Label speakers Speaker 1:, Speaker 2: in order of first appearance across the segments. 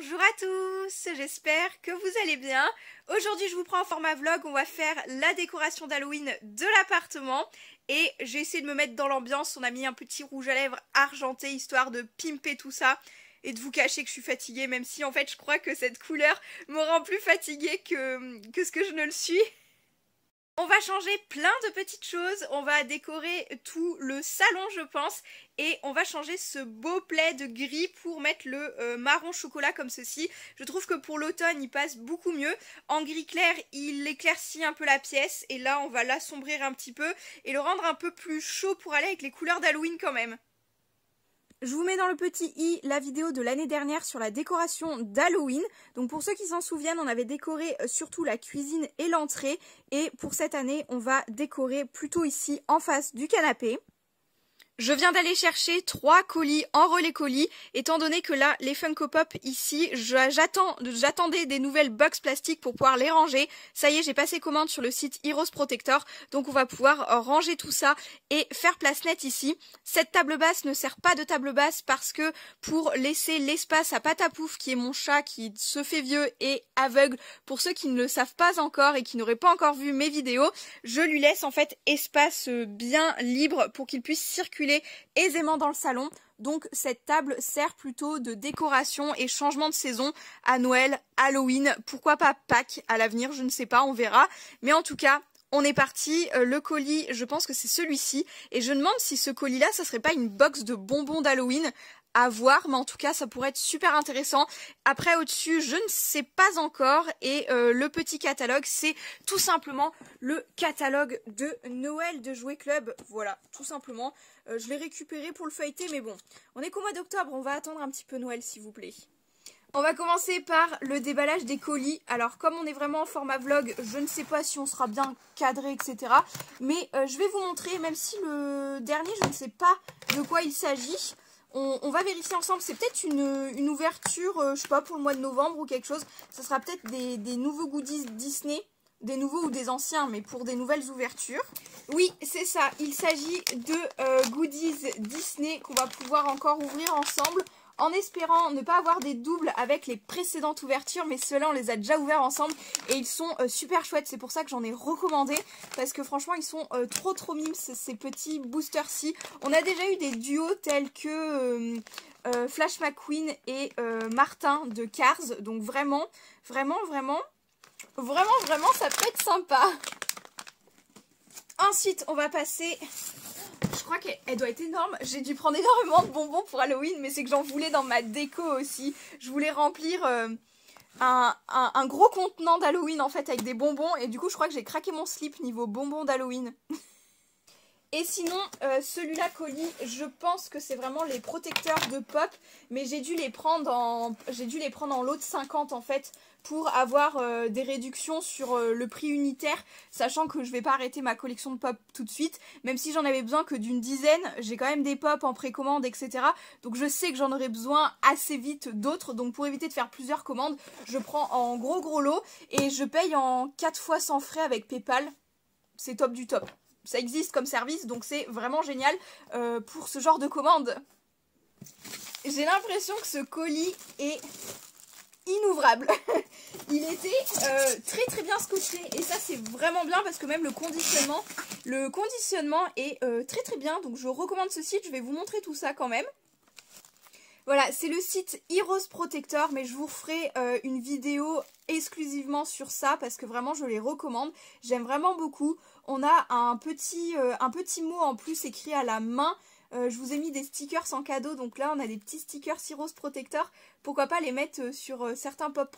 Speaker 1: Bonjour à tous, j'espère que vous allez bien. Aujourd'hui je vous prends en format vlog, on va faire la décoration d'Halloween de l'appartement. Et j'ai essayé de me mettre dans l'ambiance, on a mis un petit rouge à lèvres argenté histoire de pimper tout ça. Et de vous cacher que je suis fatiguée, même si en fait je crois que cette couleur me rend plus fatiguée que ce que je ne le suis. On va changer plein de petites choses, on va décorer tout le salon je pense et on va changer ce beau plaid gris pour mettre le marron chocolat comme ceci. Je trouve que pour l'automne il passe beaucoup mieux. En gris clair il éclaircit un peu la pièce et là on va l'assombrir un petit peu et le rendre un peu plus chaud pour aller avec les couleurs d'Halloween quand même. Je vous mets dans le petit i la vidéo de l'année dernière sur la décoration d'Halloween. Donc pour ceux qui s'en souviennent, on avait décoré surtout la cuisine et l'entrée. Et pour cette année, on va décorer plutôt ici en face du canapé. Je viens d'aller chercher 3 colis en relais colis, étant donné que là, les Funko Pop ici, j'attendais des nouvelles box plastiques pour pouvoir les ranger. Ça y est, j'ai passé commande sur le site Heroes Protector, donc on va pouvoir ranger tout ça et faire place nette ici. Cette table basse ne sert pas de table basse parce que pour laisser l'espace à Patapouf, qui est mon chat qui se fait vieux et aveugle, pour ceux qui ne le savent pas encore et qui n'auraient pas encore vu mes vidéos, je lui laisse en fait espace bien libre pour qu'il puisse circuler aisément dans le salon. Donc cette table sert plutôt de décoration et changement de saison à Noël, Halloween, pourquoi pas Pâques à l'avenir, je ne sais pas, on verra. Mais en tout cas, on est parti. Le colis, je pense que c'est celui-ci. Et je me demande si ce colis-là, ça serait pas une box de bonbons d'Halloween. À voir, mais en tout cas ça pourrait être super intéressant. Après au-dessus je ne sais pas encore et le petit catalogue c'est tout simplement le catalogue de Noël de Jouet Club. Voilà, tout simplement. Je l'ai récupéré pour le feuilleter mais bon, on est qu'au mois d'octobre, on va attendre un petit peu Noël s'il vous plaît. On va commencer par le déballage des colis. Alors comme on est vraiment en format vlog, je ne sais pas si on sera bien cadré etc. Mais je vais vous montrer, même si le dernier je ne sais pas de quoi il s'agit. On va vérifier ensemble, c'est peut-être une ouverture, je sais pas, pour le mois de novembre ou quelque chose. Ça sera peut-être des nouveaux goodies Disney, des nouveaux ou des anciens, mais pour des nouvelles ouvertures. Oui, c'est ça, il s'agit de goodies Disney qu'on va pouvoir encore ouvrir ensemble. En espérant ne pas avoir des doubles avec les précédentes ouvertures, mais ceux-là on les a déjà ouverts ensemble et ils sont super chouettes, c'est pour ça que j'en ai recommandé, parce que franchement ils sont trop mimes ces petits boosters-ci. On a déjà eu des duos tels que Flash McQueen et Martin de Cars, donc vraiment ça peut être sympa. Ensuite on va passer... Je crois qu'elle doit être énorme. J'ai dû prendre énormément de bonbons pour Halloween, mais c'est que j'en voulais dans ma déco aussi. Je voulais remplir un gros contenant d'Halloween en fait avec des bonbons. Et du coup, je crois que j'ai craqué mon slip niveau bonbons d'Halloween. Et sinon, celui-là colis, je pense que c'est vraiment les protecteurs de pop. Mais j'ai dû les prendre en lot de 50 en fait, pour avoir des réductions sur le prix unitaire, sachant que je vais pas arrêter ma collection de pop tout de suite, même si j'en avais besoin que d'une dizaine, j'ai quand même des pop en précommande etc. Donc je sais que j'en aurai besoin assez vite d'autres, donc pour éviter de faire plusieurs commandes, je prends en gros lot et je paye en 4 fois sans frais avec PayPal. C'est top du top. Ça existe comme service, donc c'est vraiment génial pour ce genre de commande. J'ai l'impression que ce colis est inouvrable. Il était très bien scotché et ça c'est vraiment bien parce que même le conditionnement est très bien, donc je recommande ce site, je vais vous montrer tout ça quand même. Voilà, c'est le site Heroes Protector, mais je vous ferai une vidéo exclusivement sur ça parce que vraiment je les recommande, j'aime vraiment beaucoup. On a un petit mot en plus écrit à la main. Je vous ai mis des stickers en cadeau, donc là on a des petits stickers Heroes Protector. Pourquoi pas les mettre sur certains pop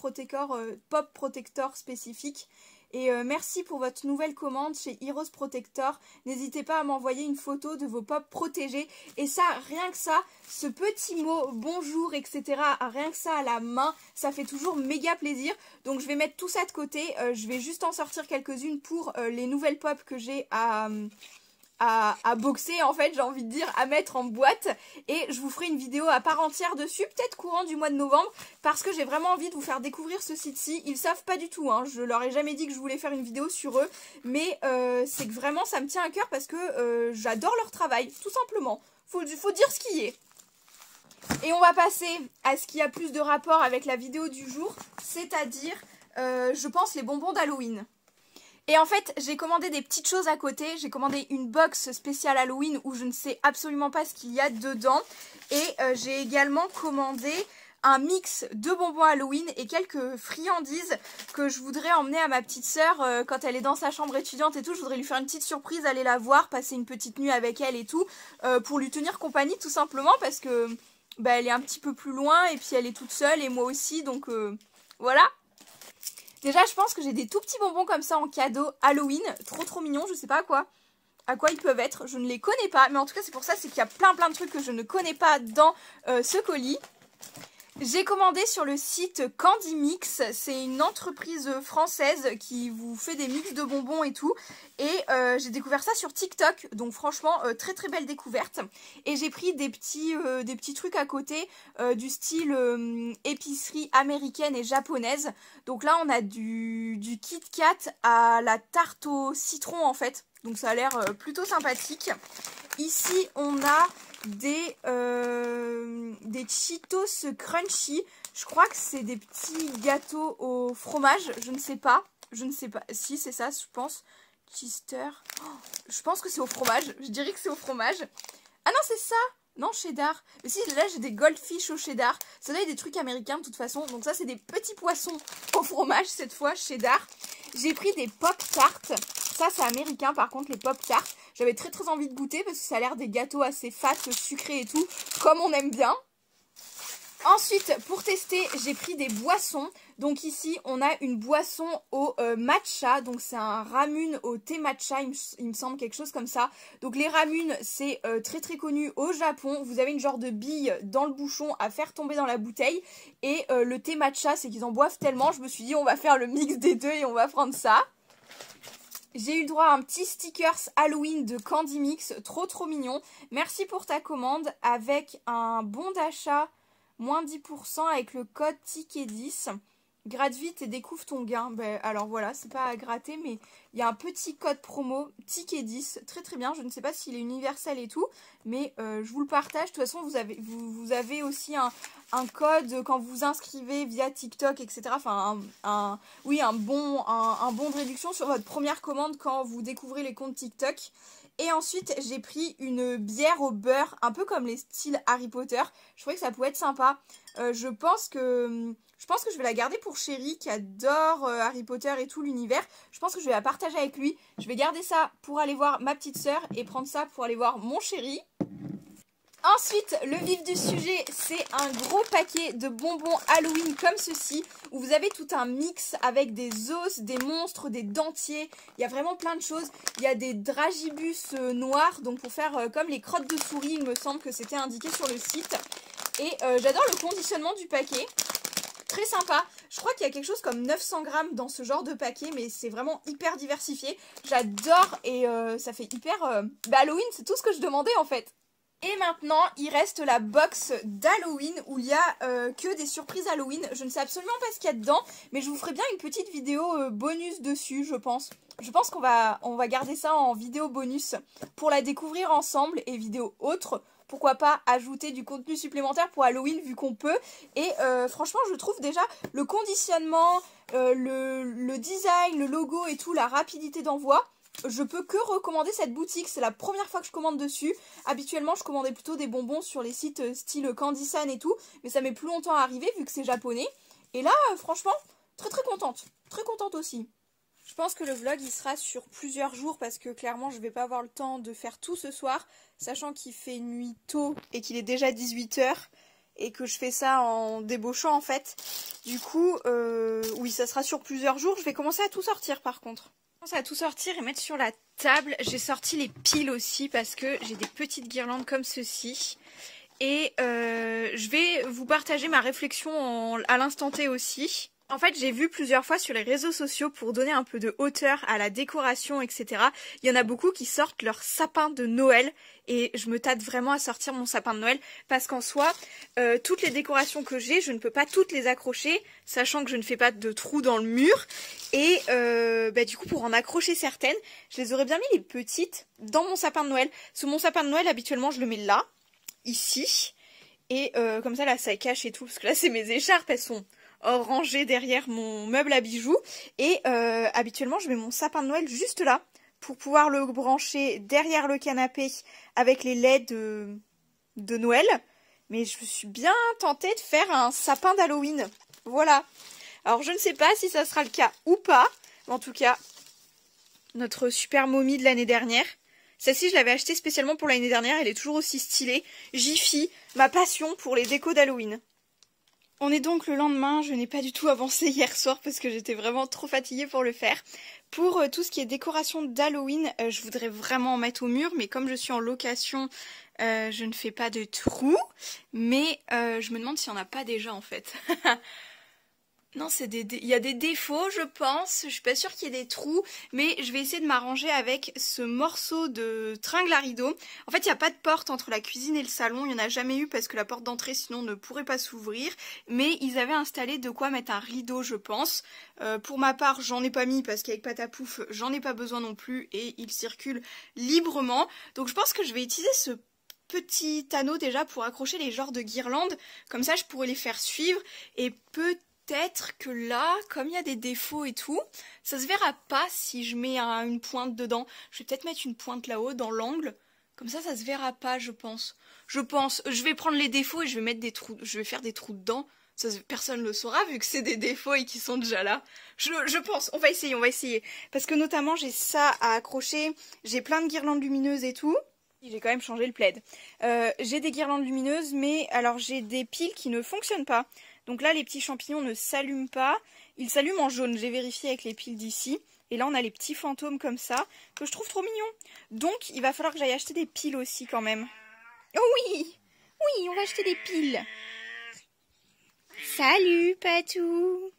Speaker 1: protector spécifiques. Et merci pour votre nouvelle commande chez Heroes Protector. N'hésitez pas à m'envoyer une photo de vos pop protégés. Et ça, rien que ça, ce petit mot bonjour, etc., rien que ça à la main, ça fait toujours méga plaisir. Donc je vais mettre tout ça de côté. Je vais juste en sortir quelques-unes pour les nouvelles pop que j'ai à boxer en fait, j'ai envie de dire, à mettre en boîte, et je vous ferai une vidéo à part entière dessus, peut-être courant du mois de novembre, parce que j'ai vraiment envie de vous faire découvrir ce site-ci. Ils savent pas du tout, hein, je leur ai jamais dit que je voulais faire une vidéo sur eux, mais c'est que vraiment ça me tient à cœur parce que j'adore leur travail, tout simplement, faut dire ce qui est. Et on va passer à ce qui a plus de rapport avec la vidéo du jour, c'est-à-dire, je pense, les bonbons d'Halloween. Et en fait, j'ai commandé des petites choses à côté. J'ai commandé une box spéciale Halloween où je ne sais absolument pas ce qu'il y a dedans. Et j'ai également commandé un mix de bonbons Halloween et quelques friandises que je voudrais emmener à ma petite sœur quand elle est dans sa chambre étudiante et tout. Je voudrais lui faire une petite surprise, aller la voir, passer une petite nuit avec elle et tout, pour lui tenir compagnie tout simplement parce que bah, elle est un petit peu plus loin et puis elle est toute seule et moi aussi, donc voilà. Déjà, je pense que j'ai des tout petits bonbons comme ça en cadeau Halloween, trop mignons, je sais pas à quoi ils peuvent être, je ne les connais pas, mais en tout cas c'est pour ça, c'est qu'il y a plein de trucs que je ne connais pas dans ce colis. J'ai commandé sur le site Candy Mix, c'est une entreprise française qui vous fait des mix de bonbons et tout. Et j'ai découvert ça sur TikTok, donc franchement très belle découverte. Et j'ai pris des petits trucs à côté du style épicerie américaine et japonaise. Donc là on a du Kit Kat à la tarte au citron en fait, donc ça a l'air plutôt sympathique. Ici on a des Cheetos crunchy. Je crois que c'est des petits gâteaux au fromage. Je ne sais pas. Si, c'est ça, je pense. Chester. Oh, je pense que c'est au fromage. Je dirais que c'est au fromage. Ah non, c'est ça. Non, cheddar. Mais si, là, j'ai des goldfish au cheddar. Ça doit être des trucs américains de toute façon. Donc ça, c'est des petits poissons au fromage, cette fois, cheddar. J'ai pris des pop-tarts. Ça, c'est américain, par contre, les pop-tarts. J'avais très envie de goûter parce que ça a l'air des gâteaux assez fat, sucrés et tout, comme on aime bien. Ensuite, pour tester, j'ai pris des boissons. Donc ici, on a une boisson au matcha. Donc c'est un ramune au thé matcha, il me semble, quelque chose comme ça. Donc les ramunes, c'est très connu au Japon. Vous avez une genre de bille dans le bouchon à faire tomber dans la bouteille. Et le thé matcha, c'est qu'ils en boivent tellement. Je me suis dit, on va faire le mix des deux et on va prendre ça. J'ai eu le droit à un petit stickers Halloween de Candy Mix, trop mignon. Merci pour ta commande avec un bon d'achat, moins 10% avec le code TICKET10. Gratte vite et découvre ton gain. Ben, alors voilà, c'est pas à gratter, mais il y a un petit code promo TICKET10, très bien. Je ne sais pas s'il est universel et tout, mais je vous le partage. De toute façon, vous avez aussi un code quand vous vous inscrivez via TikTok, etc. Enfin, un bon de réduction sur votre première commande quand vous découvrez les comptes TikTok. Et ensuite, j'ai pris une bière au beurre, un peu comme les styles Harry Potter. Je trouvais que ça pouvait être sympa. Je pense que je vais la garder pour Chéri, qui adore Harry Potter et tout l'univers. Je pense que je vais la partager avec lui. Je vais garder ça pour aller voir ma petite sœur et prendre ça pour aller voir mon chéri. Ensuite, le vif du sujet, c'est un gros paquet de bonbons Halloween comme ceci, où vous avez tout un mix avec des os, des monstres, des dentiers. Il y a vraiment plein de choses. Il y a des dragibus noirs, donc pour faire comme les crottes de souris, il me semble que c'était indiqué sur le site. Et j'adore le conditionnement du paquet. Très sympa. Je crois qu'il y a quelque chose comme 900 grammes dans ce genre de paquet, mais c'est vraiment hyper diversifié. J'adore et ça fait hyper... Halloween, c'est tout ce que je demandais en fait. Et maintenant, il reste la box d'Halloween où il y a que des surprises Halloween. Je ne sais absolument pas ce qu'il y a dedans, mais je vous ferai bien une petite vidéo bonus dessus, je pense. Je pense qu'on va garder ça en vidéo bonus pour la découvrir ensemble et vidéo autre. Pourquoi pas ajouter du contenu supplémentaire pour Halloween vu qu'on peut. Et franchement, je trouve déjà le conditionnement, le design, le logo et tout, la rapidité d'envoi. Je peux que recommander cette boutique, c'est la première fois que je commande dessus. Habituellement je commandais plutôt des bonbons sur les sites style Candysan et tout, mais ça met plus longtemps à arriver vu que c'est japonais. Et là franchement très contente aussi. Je pense que le vlog il sera sur plusieurs jours parce que clairement je vais pas avoir le temps de faire tout ce soir, sachant qu'il fait nuit tôt et qu'il est déjà 18 h et que je fais ça en débauchant en fait. Du coup oui, ça sera sur plusieurs jours. Je vais commencer à tout sortir par contre. À tout sortir et mettre sur la table. J'ai sorti les piles aussi parce que j'ai des petites guirlandes comme ceci. Et je vais vous partager ma réflexion à l'instant T aussi. En fait, j'ai vu plusieurs fois sur les réseaux sociaux pour donner un peu de hauteur à la décoration, etc. Il y en a beaucoup qui sortent leur sapin de Noël et je me tâte vraiment à sortir mon sapin de Noël parce qu'en soi, toutes les décorations que j'ai, je ne peux pas toutes les accrocher, sachant que je ne fais pas de trous dans le mur. Et du coup, pour en accrocher certaines, je les aurais bien mis les petites dans mon sapin de Noël. Parce que mon sapin de Noël, habituellement, je le mets là, ici. Et comme ça là ça cache et tout, parce que là c'est mes écharpes, elles sont rangées derrière mon meuble à bijoux. Et habituellement je mets mon sapin de Noël juste là, pour pouvoir le brancher derrière le canapé avec les LED de Noël. Mais je me suis bien tentée de faire un sapin d'Halloween. Voilà. Alors je ne sais pas si ça sera le cas ou pas. Mais en tout cas, notre super momie de l'année dernière. Celle-ci, je l'avais achetée spécialement pour l'année dernière. Elle est toujours aussi stylée. Jiffy, ma passion pour les décos d'Halloween. On est donc le lendemain. Je n'ai pas du tout avancé hier soir parce que j'étais vraiment trop fatiguée pour le faire. Pour tout ce qui est décoration d'Halloween, je voudrais vraiment en mettre au mur. Mais comme je suis en location, je ne fais pas de trous. Mais je me demande s'il n'y en a pas déjà en fait. Non, il y a des défauts, je pense. Je suis pas sûre qu'il y ait des trous, mais je vais essayer de m'arranger avec ce morceau de tringle à rideau. En fait, il n'y a pas de porte entre la cuisine et le salon. Il n'y en a jamais eu parce que la porte d'entrée, sinon, ne pourrait pas s'ouvrir. Mais ils avaient installé de quoi mettre un rideau, je pense. Pour ma part, j'en ai pas mis parce qu'avec Patapouf, j'en ai pas besoin non plus et il circule librement. Donc, je pense que je vais utiliser ce petit anneau déjà pour accrocher les genres de guirlandes. Comme ça, je pourrais les faire suivre et peut-être que là, comme il y a des défauts et tout, ça se verra pas si je mets une pointe dedans. Je vais peut-être mettre une pointe là-haut dans l'angle. Comme ça se verra pas, je pense. Je vais prendre les défauts et je vais mettre des trous. Je vais faire des trous dedans. Personne ne le saura vu que c'est des défauts et qu'ils sont déjà là. Je pense. On va essayer. Parce que notamment, j'ai ça à accrocher. J'ai plein de guirlandes lumineuses et tout. J'ai quand même changé le plaid. J'ai des guirlandes lumineuses, mais alors j'ai des piles qui ne fonctionnent pas. Donc là, les petits champignons ne s'allument pas. Ils s'allument en jaune, j'ai vérifié avec les piles d'ici. Et là, on a les petits fantômes comme ça, que je trouve trop mignons. Donc, il va falloir que j'aille acheter des piles aussi quand même. Oh oui! Oui, on va acheter des piles. Salut, Patou!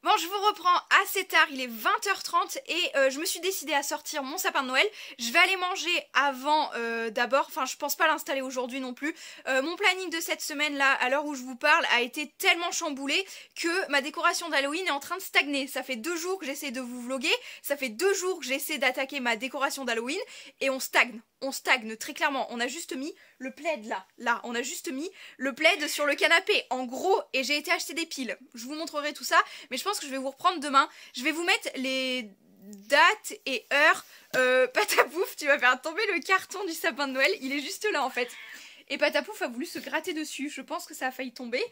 Speaker 1: Bon, je vous reprends assez tard, il est 20h30 et je me suis décidée à sortir mon sapin de Noël. Je vais aller manger avant d'abord, enfin je pense pas l'installer aujourd'hui non plus. Mon planning de cette semaine là, à l'heure où je vous parle, a été tellement chamboulé que ma décoration d'Halloween est en train de stagner. Ça fait 2 jours que j'essaie de vous vlogger, ça fait 2 jours que j'essaie d'attaquer ma décoration d'Halloween et on stagne. On stagne très clairement, on a juste mis le plaid là, on a juste mis le plaid sur le canapé, en gros, et j'ai été acheter des piles. Je vous montrerai tout ça, mais je pense que je vais vous reprendre demain. Je vais vous mettre les dates et heures. Patapouf, tu vas faire tomber le carton du sapin de Noël, il est juste là en fait. Et Patapouf a voulu se gratter dessus, je pense que ça a failli tomber.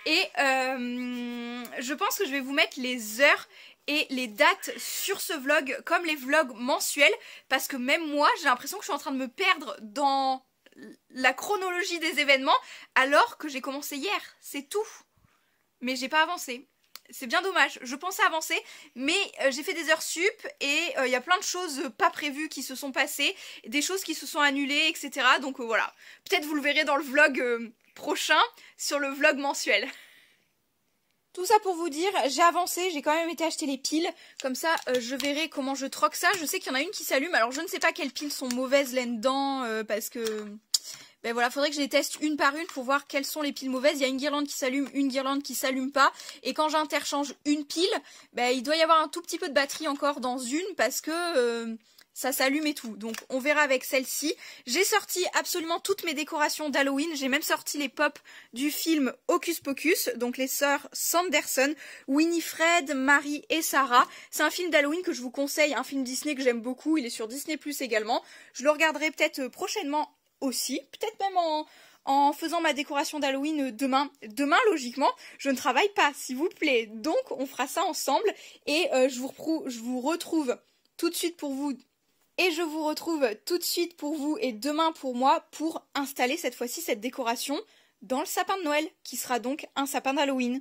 Speaker 1: Et je pense que je vais vous mettre les heures et les dates sur ce vlog comme les vlogs mensuels, parce que même moi j'ai l'impression que je suis en train de me perdre dans la chronologie des événements alors que j'ai commencé hier, c'est tout. Mais j'ai pas avancé. C'est bien dommage, je pensais avancer, mais j'ai fait des heures sup et il y a plein de choses pas prévues qui se sont passées, des choses qui se sont annulées, etc. Donc voilà, peut-être vous le verrez dans le vlog prochain, sur le vlog mensuel. Tout ça pour vous dire, j'ai avancé, j'ai quand même été acheter les piles, comme ça je verrai comment je troque ça. Je sais qu'il y en a une qui s'allume, alors je ne sais pas quelles piles sont mauvaises là-dedans, parce que... Ben voilà, faudrait que je les teste une par une pour voir quelles sont les piles mauvaises. Il y a une guirlande qui s'allume, une guirlande qui s'allume pas. Et quand j'interchange une pile, ben il doit y avoir un tout petit peu de batterie encore dans une parce que ça s'allume et tout. Donc on verra avec celle-ci. J'ai sorti absolument toutes mes décorations d'Halloween. J'ai même sorti les pops du film Hocus Pocus, donc les sœurs Sanderson, Winifred, Marie et Sarah. C'est un film d'Halloween que je vous conseille, un film Disney que j'aime beaucoup. Il est sur Disney Plus également. Je le regarderai peut-être prochainement aussi, peut-être même en faisant ma décoration d'Halloween demain. Demain, logiquement, je ne travaille pas, s'il vous plaît. Donc, on fera ça ensemble et je vous retrouve tout de suite pour vous. Et je vous retrouve tout de suite pour vous et demain pour moi pour installer cette fois-ci cette décoration dans le sapin de Noël, qui sera donc un sapin d'Halloween.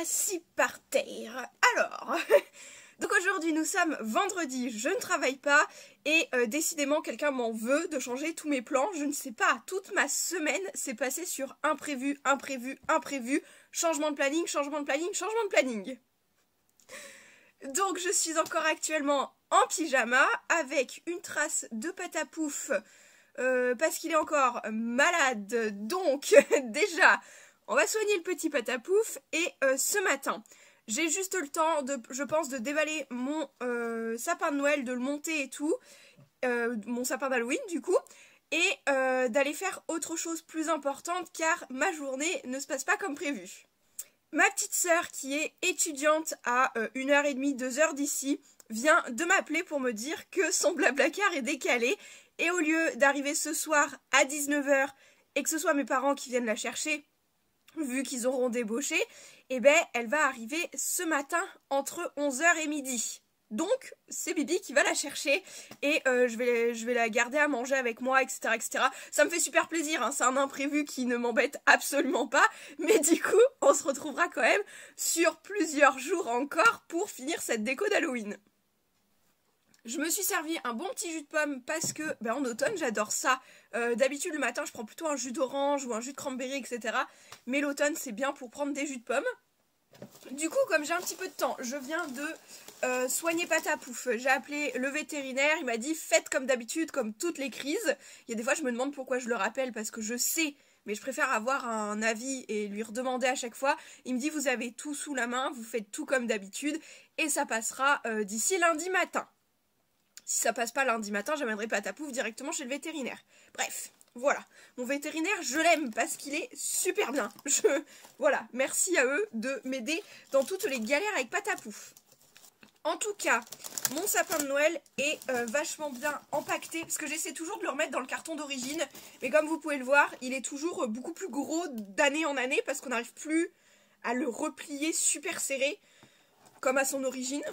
Speaker 1: Assis par terre. Alors... Donc aujourd'hui nous sommes vendredi, je ne travaille pas et décidément quelqu'un m'en veut de changer tous mes plans, je ne sais pas, toute ma semaine s'est passée sur imprévu, imprévu, imprévu, changement de planning, changement de planning, changement de planning. Donc je suis encore actuellement en pyjama avec une trace de Patapouf parce qu'il est encore malade, donc déjà on va soigner le petit Patapouf et ce matin... J'ai juste le temps, je pense, de déballer mon sapin de Noël, de le monter et tout. mon sapin d'Halloween du coup, et d'aller faire autre chose plus importante car ma journée ne se passe pas comme prévu. Ma petite sœur qui est étudiante à 1h30, 2h d'ici vient de m'appeler pour me dire que son Blablacar est décalé et au lieu d'arriver ce soir à 19h et que ce soit mes parents qui viennent la chercher, vu qu'ils auront débauché, eh ben elle va arriver ce matin entre 11h et midi. Donc c'est Bibi qui va la chercher et je vais la garder à manger avec moi, etc. etc. Ça me fait super plaisir, hein, c'est un imprévu qui ne m'embête absolument pas, mais du coup on se retrouvera quand même sur plusieurs jours encore pour finir cette déco d'Halloween. Je me suis servi un bon petit jus de pomme parce que en automne j'adore ça. D'habitude le matin je prends plutôt un jus d'orange ou un jus de cranberry, etc. Mais l'automne c'est bien pour prendre des jus de pomme. Du coup comme j'ai un petit peu de temps, je viens de soigner Patapouf. J'ai appelé le vétérinaire, il m'a dit faites comme d'habitude, comme toutes les crises. Il y a des fois je me demande pourquoi je le rappelle parce que je sais, mais je préfère avoir un avis et lui redemander à chaque fois. Il me dit vous avez tout sous la main, vous faites tout comme d'habitude et ça passera d'ici lundi matin. Si ça passe pas lundi matin, j'amènerai Patapouf directement chez le vétérinaire. Bref, voilà. Mon vétérinaire, je l'aime parce qu'il est super bien. Voilà, merci à eux de m'aider dans toutes les galères avec Patapouf. En tout cas, mon sapin de Noël est vachement bien empaqueté parce que j'essaie toujours de le remettre dans le carton d'origine. Mais comme vous pouvez le voir, il est toujours beaucoup plus gros d'année en année parce qu'on n'arrive plus à le replier super serré comme à son origine.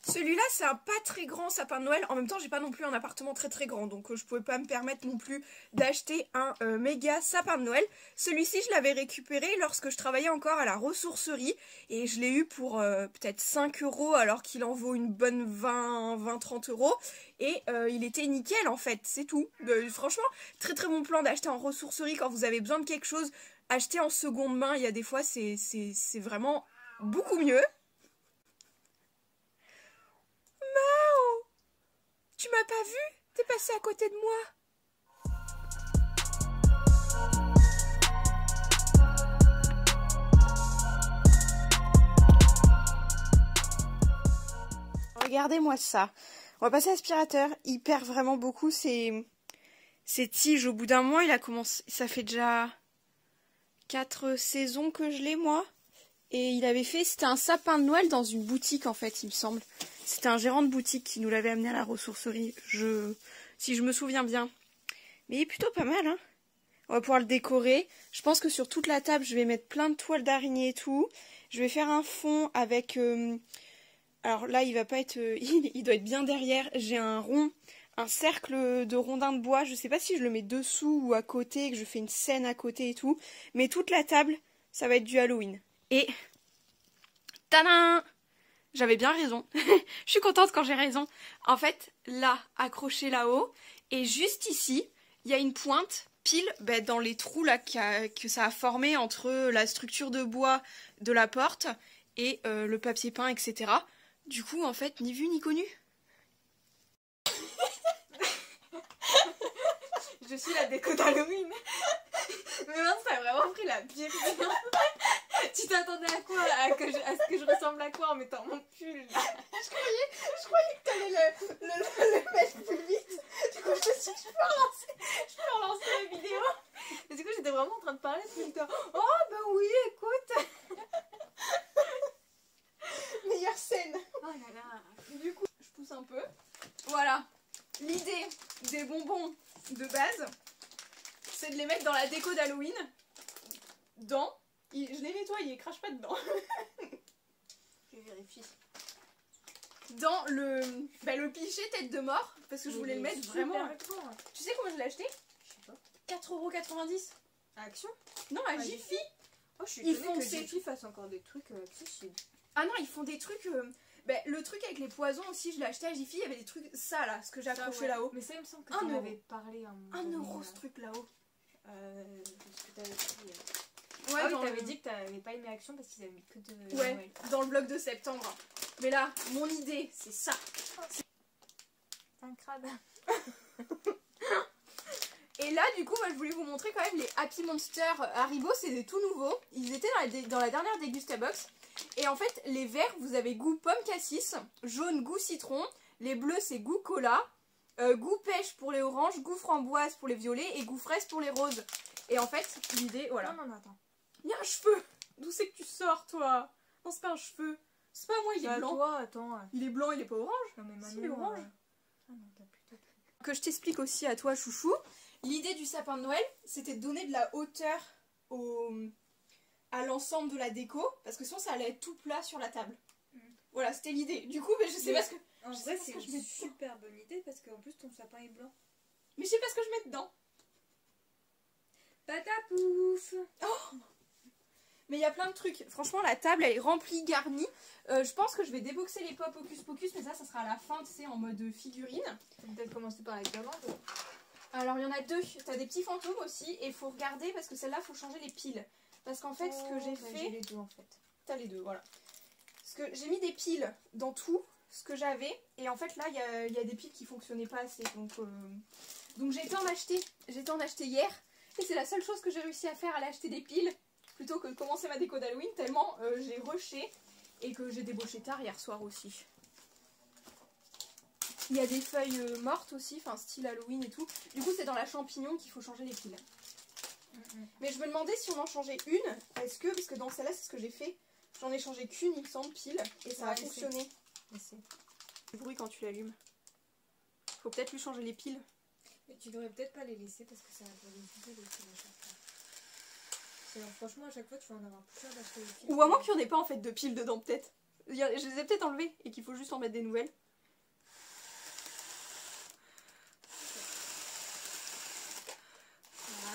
Speaker 1: Celui-là, c'est un pas très grand sapin de Noël. En même temps, j'ai pas non plus un appartement très très grand. Donc je pouvais pas me permettre non plus d'acheter un méga sapin de Noël. Celui-ci, je l'avais récupéré lorsque je travaillais encore à la ressourcerie. Et je l'ai eu pour peut-être 5 € alors qu'il en vaut une bonne 20-30 €. Et il était nickel en fait, c'est tout. Franchement, très très bon plan d'acheter en ressourcerie quand vous avez besoin de quelque chose. Acheter en seconde main, il y a des fois, c'est vraiment beaucoup mieux. Tu m'as pas vu? T'es passé à côté de moi. Regardez-moi ça. On va passer à l'aspirateur. Il perd vraiment beaucoup ses tiges. Au bout d'un mois, il a commencé. Ça fait déjà 4 saisons que je l'ai, moi. Et il avait fait, c'était un sapin de Noël dans une boutique en fait, il me semble. C'était un gérant de boutique qui nous l'avait amené à la ressourcerie, si je me souviens bien. Mais il est plutôt pas mal, hein. On va pouvoir le décorer. Je pense que sur toute la table, je vais mettre plein de toiles d'araignée et tout. Je vais faire un fond avec... alors là, il va pas être... il doit être bien derrière. J'ai un rond, un cercle de rondins de bois. Je sais pas si je le mets dessous ou à côté, que je fais une scène à côté et tout. Mais toute la table, ça va être du Halloween. Et... tadam! J'avais bien raison. Je suis contente quand j'ai raison. En fait, là, accroché là-haut, et juste ici, il y a une pointe, pile dans les trous là que ça a formé entre la structure de bois de la porte et le papier peint, etc. Du coup, en fait, ni vu ni connu. Je suis la déco d'Halloween. Mais mince, t'as vraiment pris la pire. Tu t'attendais à quoi? À ce que je ressemble à quoi en mettant mon pull? Je croyais que t'allais le mettre plus vite. Du coup, je me suis dit, je peux relancer la vidéo. Et du coup, j'étais vraiment en train de parler. Puis j'étais, oh, bah oui, écoute. Meilleure scène. Oh là là. Du coup, je pousse un peu. Voilà. L'idée des bonbons de base, c'est de les mettre dans la déco d'Halloween. Je l'ai nettoyé, crache pas dedans. Je vérifie. Dans le pichet tête de mort, parce que je voulais le mettre vraiment. Tu sais comment je l'ai acheté? Je sais pas. 4,90 € à Action? Non, à Jiffy. Oh, je suis étonnée que Jiffy fasse encore des trucs accessibles. Ah non, ils font des trucs. Le truc avec les poisons aussi, je l'ai acheté à Jiffy. Il y avait des trucs, ça là, ce que j'ai accroché là-haut. Mais ça, il me semble que tu m'avais parlé un 1 € ce truc là-haut. Ce que t'avais pris. Ouais, ah oui, t'avais dit que t'avais pas aimé Action parce qu'ils avaient mis que de... Ouais, Noël. Dans le bloc de septembre. Mais là, mon idée, c'est ça. C'est un crabe. Et là, du coup, moi, je voulais vous montrer quand même les Happy Monster Haribo. C'est des tout nouveaux. Ils étaient dans la dernière Degustabox. Et en fait, les verts, vous avez goût pomme cassis, jaune goût citron, Les bleus c'est goût cola, goût pêche pour les oranges, goût framboise pour les violets et goût fraise pour les roses. Et en fait, l'idée, voilà.
Speaker 2: Non, attends.
Speaker 1: Il y a un cheveu. D'où c'est que tu sors, toi? Non, c'est pas un cheveu. C'est pas moi, il est blanc.
Speaker 2: Toi, attends.
Speaker 1: Il est blanc, il est pas orange.
Speaker 2: Non, mais
Speaker 1: Si, il est orange.
Speaker 2: Ah non, t'as plutôt...
Speaker 1: Que je t'explique aussi à toi, chouchou. L'idée du sapin de Noël, c'était de donner de la hauteur à l'ensemble de la déco, parce que sinon ça allait être tout plat sur la table. Voilà, c'était l'idée. Du coup, mais je sais pas ce que...
Speaker 2: En vrai, c'est une super bonne idée, parce qu'en plus, ton sapin est blanc.
Speaker 1: Mais je sais pas ce que je mets dedans.
Speaker 2: Patapouf.
Speaker 1: Oh, mais il y a plein de trucs. Franchement, la table, elle est remplie, garnie. Je pense que je vais déboxer les pop Hocus Pocus, mais ça sera à la fin, tu sais, en mode figurine.
Speaker 2: On peut peut-être commencer par la guirlande.
Speaker 1: Alors, il y en a deux. T'as des petits fantômes aussi, et il faut regarder, parce que celle-là, il faut changer les piles. Parce qu'en fait, ce que j'ai fait...
Speaker 2: J'ai les deux, en fait.
Speaker 1: T'as les deux, voilà. Parce que j'ai mis des piles dans tout ce que j'avais, et en fait, là, il y a des piles qui fonctionnaient pas assez. Donc j'ai été en acheter. J'étais en acheter hier, et c'est la seule chose que j'ai réussi à faire, aller acheter des piles, plutôt que de commencer ma déco d'Halloween, tellement j'ai rushé et que j'ai débauché tard hier soir aussi. Il y a des feuilles mortes aussi, enfin style Halloween et tout. Du coup c'est dans la champignon qu'il faut changer les piles. Mais je me demandais si on en changeait une, parce que dans celle-là c'est ce que j'ai fait. J'en ai changé qu'une il me semble pile, et ça a fonctionné. Du bruit quand tu l'allumes. Faut peut-être lui changer les piles.
Speaker 2: Mais tu devrais peut-être pas les laisser parce que ça va pas les piles à chaque fois. Franchement, à chaque fois, tu vas en avoir plus cher d'acheter des piles.
Speaker 1: Ou à moins qu'il n'y en ait pas en fait de piles dedans, peut-être. Je les ai peut-être enlevées et qu'il faut juste en mettre des nouvelles.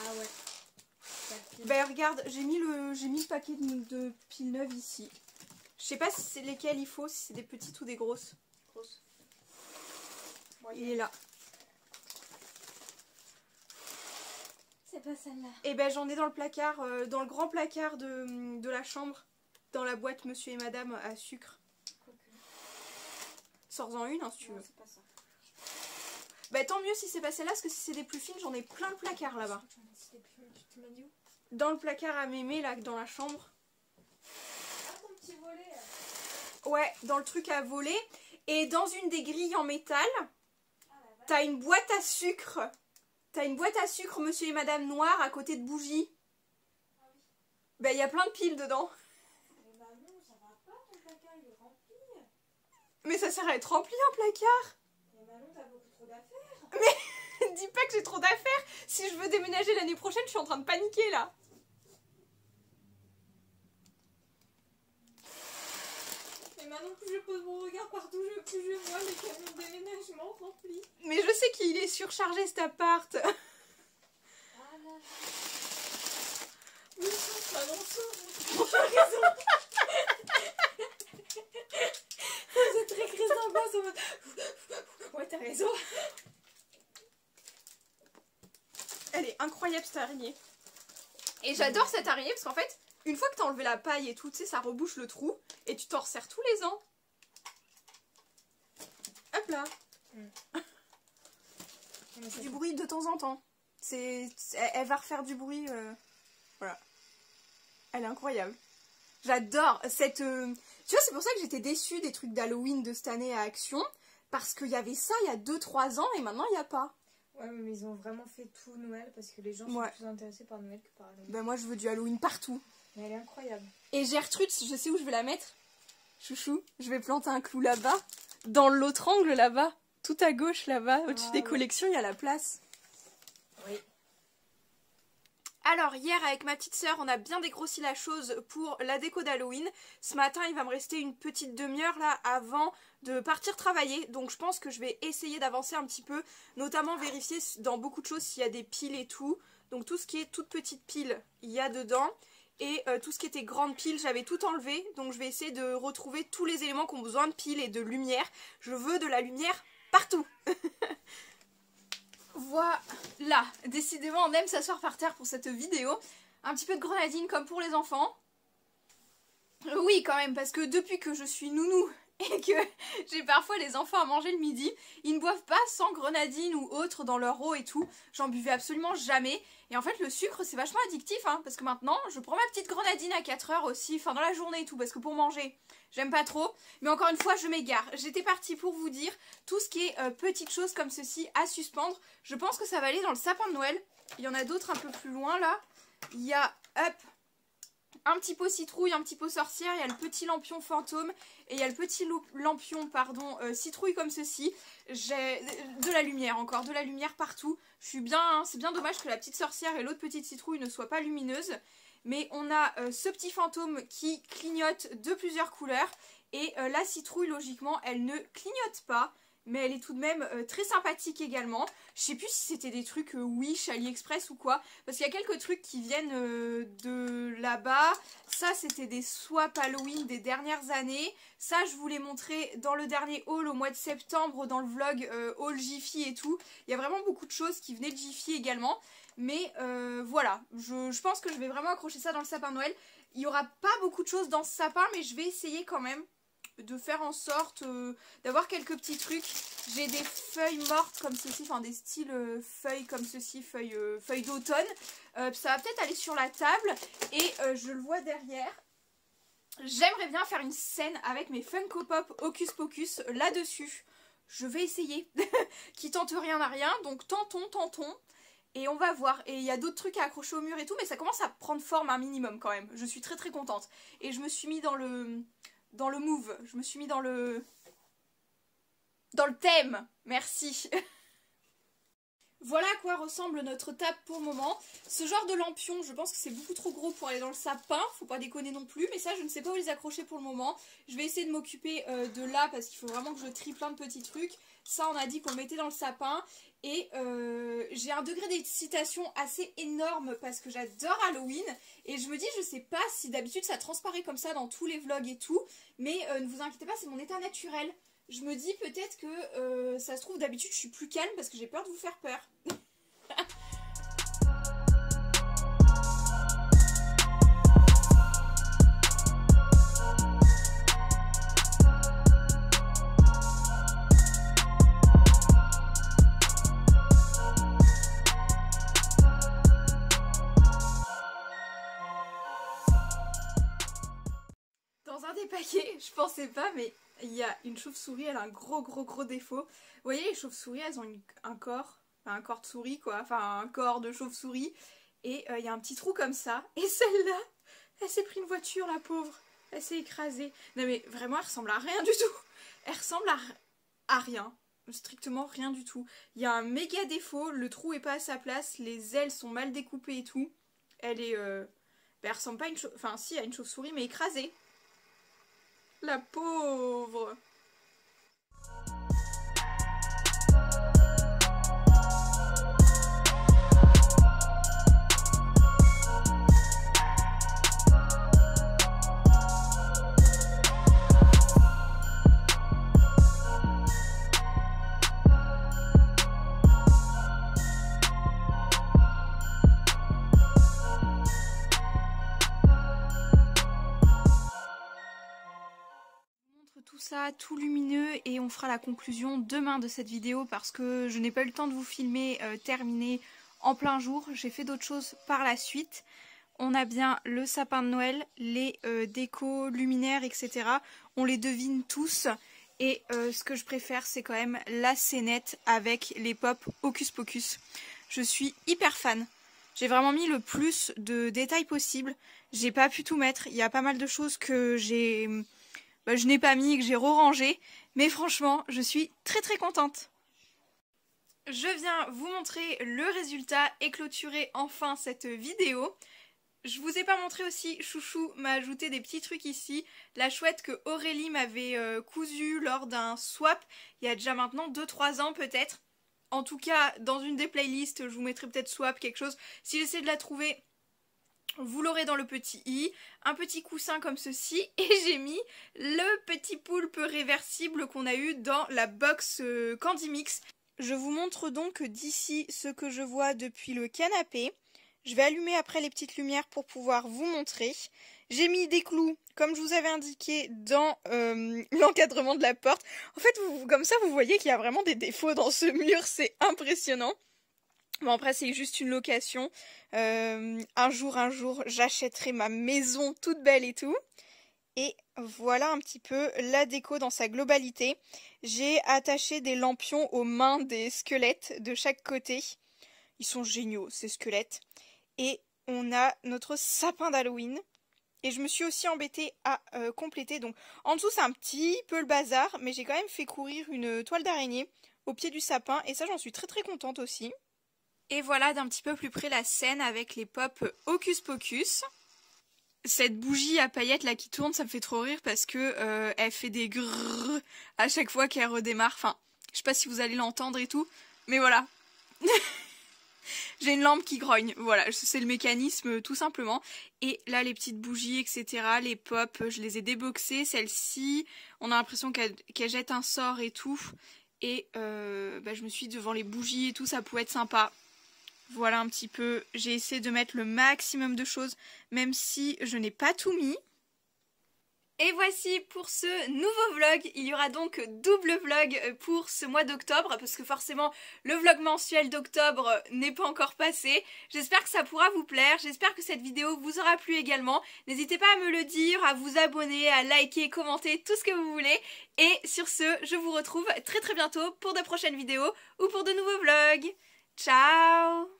Speaker 2: Ah ouais.
Speaker 1: Ben regarde, j'ai mis le paquet de piles neuves ici. Je sais pas si c'est lesquelles il faut, si c'est des petites ou des grosses. Grosses. Bon, il est là.
Speaker 2: C'est pas celle-là.
Speaker 1: Et ben j'en ai dans le placard, dans le grand placard de la chambre, dans la boîte Monsieur et Madame à sucre. Sors-en une hein, si tu veux.
Speaker 2: C'est pas ça.
Speaker 1: Bah tant mieux si c'est pas celle-là, parce que si c'est des plus fines, j'en ai plein le placard là-bas.
Speaker 2: Tu m'as dit où?
Speaker 1: Dans le placard à mémé, là, dans la chambre.
Speaker 2: Ah, ton petit volet.
Speaker 1: Ouais, dans le truc à voler. Et dans une des grilles en métal, t'as une boîte à sucre. T'as une boîte à sucre Monsieur et Madame Noir à côté de bougies.
Speaker 2: Ah oui.
Speaker 1: Bah il y a plein de piles dedans.
Speaker 2: Mais bah non, ça va pas, ton placard il est rempli.
Speaker 1: Mais ça sert à être rempli un placard.
Speaker 2: Mais bah non, t'as beaucoup trop d'affaires.
Speaker 1: Mais dis pas que j'ai trop d'affaires. Si je veux déménager l'année prochaine, je suis en train de paniquer là.
Speaker 2: Mais maintenant plus je pose mon regard partout, plus je vois les camions de déménagement remplis.
Speaker 1: Mais je sais qu'il est surchargé cet appart.
Speaker 2: Ah là là. Mais ça, pas non ça. J'ai raison. Vous êtes très sympa sur votre... Ouais, t'as raison.
Speaker 1: Elle est incroyable cette araignée. Et j'adore cette araignée parce qu'en fait, une fois que t'as enlevé la paille et tout, tu sais, ça rebouche le trou et tu t'en resserres tous les ans. Hop là. Du bruit de temps en temps. Elle va refaire du bruit. Voilà. Elle est incroyable. J'adore cette... Tu vois, c'est pour ça que j'étais déçue des trucs d'Halloween de cette année à Action. Parce qu'il y avait ça il y a 2-3 ans et maintenant il n'y a pas.
Speaker 2: Ouais, mais ils ont vraiment fait tout Noël parce que les gens sont plus intéressés par Noël que par Halloween.
Speaker 1: Ben moi je veux du Halloween partout.
Speaker 2: Mais elle est incroyable.
Speaker 1: Et Gertrude, je sais où je vais la mettre. Chouchou, je vais planter un clou là-bas. Dans l'autre angle là-bas. Tout à gauche là-bas. Au-dessus des collections, il y a la place.
Speaker 2: Oui.
Speaker 1: Alors hier avec ma petite sœur, on a bien dégrossi la chose pour la déco d'Halloween. Ce matin, il va me rester une petite demi-heure là avant de partir travailler. Donc je pense que je vais essayer d'avancer un petit peu. Notamment vérifier dans beaucoup de choses s'il y a des piles et tout. Donc tout ce qui est toute petite pile, il y a dedans. Et tout ce qui était grande pile, j'avais tout enlevé. Donc je vais essayer de retrouver tous les éléments qui ont besoin de pile et de lumière. Je veux de la lumière partout. Voilà, décidément on aime s'asseoir par terre pour cette vidéo. Un petit peu de grenadine comme pour les enfants. Oui quand même, parce que depuis que je suis nounou et que j'ai parfois les enfants à manger le midi, ils ne boivent pas sans grenadine ou autre dans leur eau et tout. J'en buvais absolument jamais. Et en fait le sucre c'est vachement addictif hein, parce que maintenant je prends ma petite grenadine à 4 heures aussi, enfin dans la journée et tout, parce que pour manger j'aime pas trop. Mais encore une fois je m'égare. J'étais partie pour vous dire tout ce qui est petites choses comme ceci à suspendre. Je pense que ça va aller dans le sapin de Noël. Il y en a d'autres un peu plus loin là. Il y a, hop, un petit pot citrouille, un petit pot sorcière, il y a le petit lampion fantôme et il y a le petit lampion, pardon, citrouille comme ceci. J'ai de la lumière encore, de la lumière partout. Je suis bien, hein, c'est bien dommage que la petite sorcière et l'autre petite citrouille ne soient pas lumineuses. Mais on a ce petit fantôme qui clignote de plusieurs couleurs et la citrouille logiquement elle ne clignote pas. Mais elle est tout de même très sympathique également. Je sais plus si c'était des trucs Wish, AliExpress ou quoi. Parce qu'il y a quelques trucs qui viennent de là-bas. Ça, c'était des swaps Halloween des dernières années. Ça, je vous l'ai montré dans le dernier haul au mois de septembre, dans le vlog haul Jiffy et tout. Il y a vraiment beaucoup de choses qui venaient de Jiffy également. Mais voilà, je pense que je vais vraiment accrocher ça dans le sapin de Noël. Il n'y aura pas beaucoup de choses dans ce sapin, mais je vais essayer quand même de faire en sorte d'avoir quelques petits trucs. J'ai des feuilles mortes comme ceci, enfin des styles feuilles comme ceci, feuilles d'automne. Ça va peut-être aller sur la table et je le vois derrière. J'aimerais bien faire une scène avec mes Funko Pop Hocus Pocus là-dessus. Je vais essayer. Qui tente rien à rien, donc tentons. Et on va voir. Et il y a d'autres trucs à accrocher au mur et tout, mais ça commence à prendre forme un minimum quand même. Je suis très contente. Et je me suis mis dans le move, je me suis mis dans le thème, merci. Voilà à quoi ressemble notre table pour le moment. Ce genre de lampion, je pense que c'est beaucoup trop gros pour aller dans le sapin, faut pas déconner non plus, mais ça je ne sais pas où les accrocher pour le moment. Je vais essayer de m'occuper de là parce qu'il faut vraiment que je trie plein de petits trucs. Ça on a dit qu'on le mettait dans le sapin. Et j'ai un degré d'excitation assez énorme parce que j'adore Halloween. Et je me dis, je sais pas si d'habitude ça transparaît comme ça dans tous les vlogs et tout. Mais ne vous inquiétez pas, c'est mon état naturel. Je me dis peut-être que ça se trouve d'habitude je suis plus calme parce que j'ai peur de vous faire peur. Dans un des paquets, je pensais pas, mais il y a une chauve-souris, elle a un gros défaut. Vous voyez, les chauves-souris, elles ont un corps, enfin un corps de souris quoi, enfin un corps de chauve-souris. Et il y a un petit trou comme ça. Et celle-là, elle s'est pris une voiture, la pauvre. Elle s'est écrasée. Non mais vraiment, elle ressemble à rien du tout. Elle ressemble à rien. Strictement rien du tout. Il y a un méga défaut, le trou est pas à sa place, les ailes sont mal découpées et tout. Elle est... elle ressemble pas à une chauve... Enfin si, à une chauve-souris, mais écrasée. La pauvre. Tout ça, tout lumineux, et on fera la conclusion demain de cette vidéo parce que je n'ai pas eu le temps de vous filmer terminé en plein jour. J'ai fait d'autres choses par la suite. On a bien le sapin de Noël, les décos luminaires, etc. On les devine tous. Et ce que je préfère, c'est quand même la scénette avec les pop Hocus Pocus. Je suis hyper fan. J'ai vraiment mis le plus de détails possible. J'ai pas pu tout mettre. Il y a pas mal de choses que je n'ai pas mis et que j'ai re-rangé, mais franchement, je suis très contente. Je viens vous montrer le résultat et clôturer enfin cette vidéo. Je vous ai pas montré aussi, Chouchou m'a ajouté des petits trucs ici. La chouette que Aurélie m'avait cousue lors d'un swap, il y a déjà maintenant 2-3 ans peut-être. En tout cas, dans une des playlists, je vous mettrai peut-être swap, quelque chose. Si j'essaie de la trouver... Vous l'aurez dans le petit i, un petit coussin comme ceci, et j'ai mis le petit poulpe réversible qu'on a eu dans la box Candy Mix. Je vous montre donc d'ici ce que je vois depuis le canapé. Je vais allumer après les petites lumières pour pouvoir vous montrer. J'ai mis des clous, comme je vous avais indiqué, dans l'encadrement de la porte. En fait, comme ça, vous voyez qu'il y a vraiment des défauts dans ce mur, c'est impressionnant. Bon, après, c'est juste une location. Un jour, j'achèterai ma maison toute belle et tout. Et voilà un petit peu la déco dans sa globalité. J'ai attaché des lampions aux mains des squelettes de chaque côté. Ils sont géniaux, ces squelettes. Et on a notre sapin d'Halloween. Et je me suis aussi embêtée à compléter. Donc en dessous, c'est un petit peu le bazar, mais j'ai quand même fait courir une toile d'araignée au pied du sapin. Et ça, j'en suis très très contente aussi. Et voilà d'un petit peu plus près la scène avec les pop Hocus Pocus. Cette bougie à paillettes là qui tourne, ça me fait trop rire parce que elle fait des grrrr à chaque fois qu'elle redémarre. Enfin, je sais pas si vous allez l'entendre et tout, mais voilà. J'ai une lampe qui grogne, voilà, c'est le mécanisme tout simplement. Et là, les petites bougies, etc., les pop, je les ai déboxées. Celle-ci, on a l'impression qu'elle jette un sort et tout. Et je me suis dit, devant les bougies et tout, ça pouvait être sympa. Voilà un petit peu, j'ai essayé de mettre le maximum de choses, même si je n'ai pas tout mis. Et voici pour ce nouveau vlog, il y aura donc double vlog pour ce mois d'octobre, parce que forcément le vlog mensuel d'octobre n'est pas encore passé. J'espère que ça pourra vous plaire, j'espère que cette vidéo vous aura plu également. N'hésitez pas à me le dire, à vous abonner, à liker, commenter, tout ce que vous voulez. Et sur ce, je vous retrouve très bientôt pour de prochaines vidéos ou pour de nouveaux vlogs. Ciao!